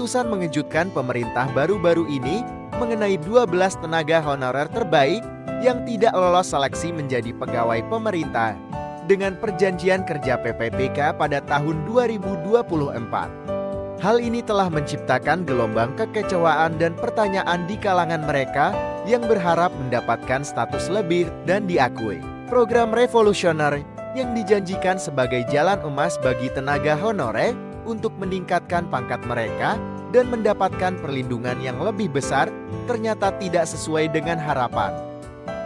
Keputusan mengejutkan pemerintah baru-baru ini mengenai 12 tenaga honorer terbaik yang tidak lolos seleksi menjadi pegawai pemerintah dengan perjanjian kerja PPPK pada tahun 2024. Hal ini telah menciptakan gelombang kekecewaan dan pertanyaan di kalangan mereka yang berharap mendapatkan status lebih dan diakui. Program revolusioner yang dijanjikan sebagai jalan emas bagi tenaga honorer untuk meningkatkan pangkat mereka dan mendapatkan perlindungan yang lebih besar ternyata tidak sesuai dengan harapan.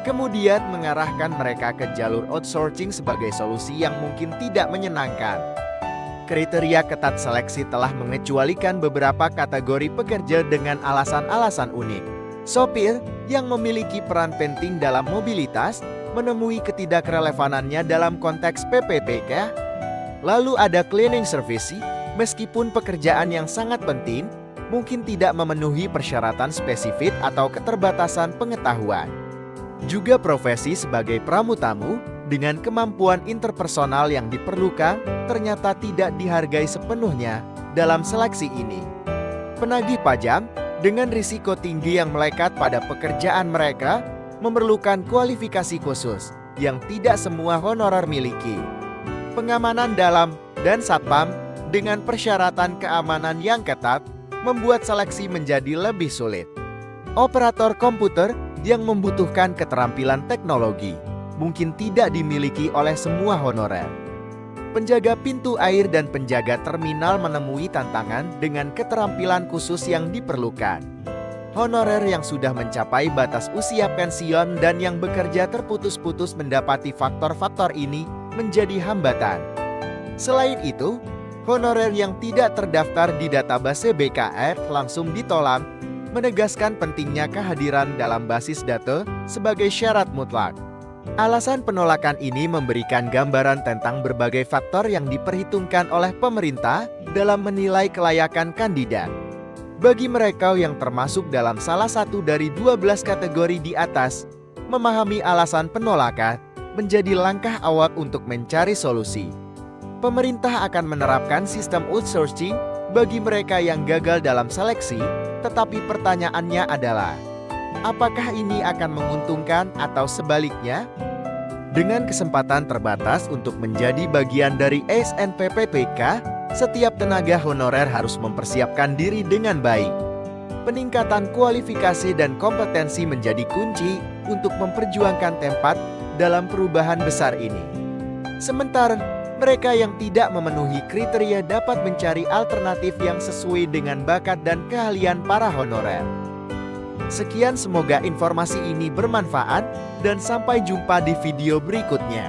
Kemudian mengarahkan mereka ke jalur outsourcing sebagai solusi yang mungkin tidak menyenangkan. Kriteria ketat seleksi telah mengecualikan beberapa kategori pekerja dengan alasan-alasan unik. Sopir yang memiliki peran penting dalam mobilitas menemui ketidakrelevanannya dalam konteks PPPK. Lalu ada cleaning service, meskipun pekerjaan yang sangat penting, mungkin tidak memenuhi persyaratan spesifik atau keterbatasan pengetahuan. Juga profesi sebagai pramutamu dengan kemampuan interpersonal yang diperlukan ternyata tidak dihargai sepenuhnya dalam seleksi ini. Penagih pajak dengan risiko tinggi yang melekat pada pekerjaan mereka memerlukan kualifikasi khusus yang tidak semua honorer miliki. Pengamanan dalam dan satpam dengan persyaratan keamanan yang ketat membuat seleksi menjadi lebih sulit. Operator komputer yang membutuhkan keterampilan teknologi mungkin tidak dimiliki oleh semua honorer. Penjaga pintu air dan penjaga terminal menemui tantangan dengan keterampilan khusus yang diperlukan. Honorer yang sudah mencapai batas usia pensiun dan yang bekerja terputus-putus mendapati faktor-faktor ini menjadi hambatan. Selain itu, honorer yang tidak terdaftar di database BKR langsung ditolak, menegaskan pentingnya kehadiran dalam basis data sebagai syarat mutlak. Alasan penolakan ini memberikan gambaran tentang berbagai faktor yang diperhitungkan oleh pemerintah dalam menilai kelayakan kandidat. Bagi mereka yang termasuk dalam salah satu dari 12 kategori di atas, memahami alasan penolakan menjadi langkah awal untuk mencari solusi. Pemerintah akan menerapkan sistem outsourcing bagi mereka yang gagal dalam seleksi, tetapi pertanyaannya adalah, apakah ini akan menguntungkan atau sebaliknya? Dengan kesempatan terbatas untuk menjadi bagian dari SNPPPK, setiap tenaga honorer harus mempersiapkan diri dengan baik. Peningkatan kualifikasi dan kompetensi menjadi kunci untuk memperjuangkan tempat dalam perubahan besar ini. Sementara mereka yang tidak memenuhi kriteria dapat mencari alternatif yang sesuai dengan bakat dan keahlian para honorer. Sekian, semoga informasi ini bermanfaat dan sampai jumpa di video berikutnya.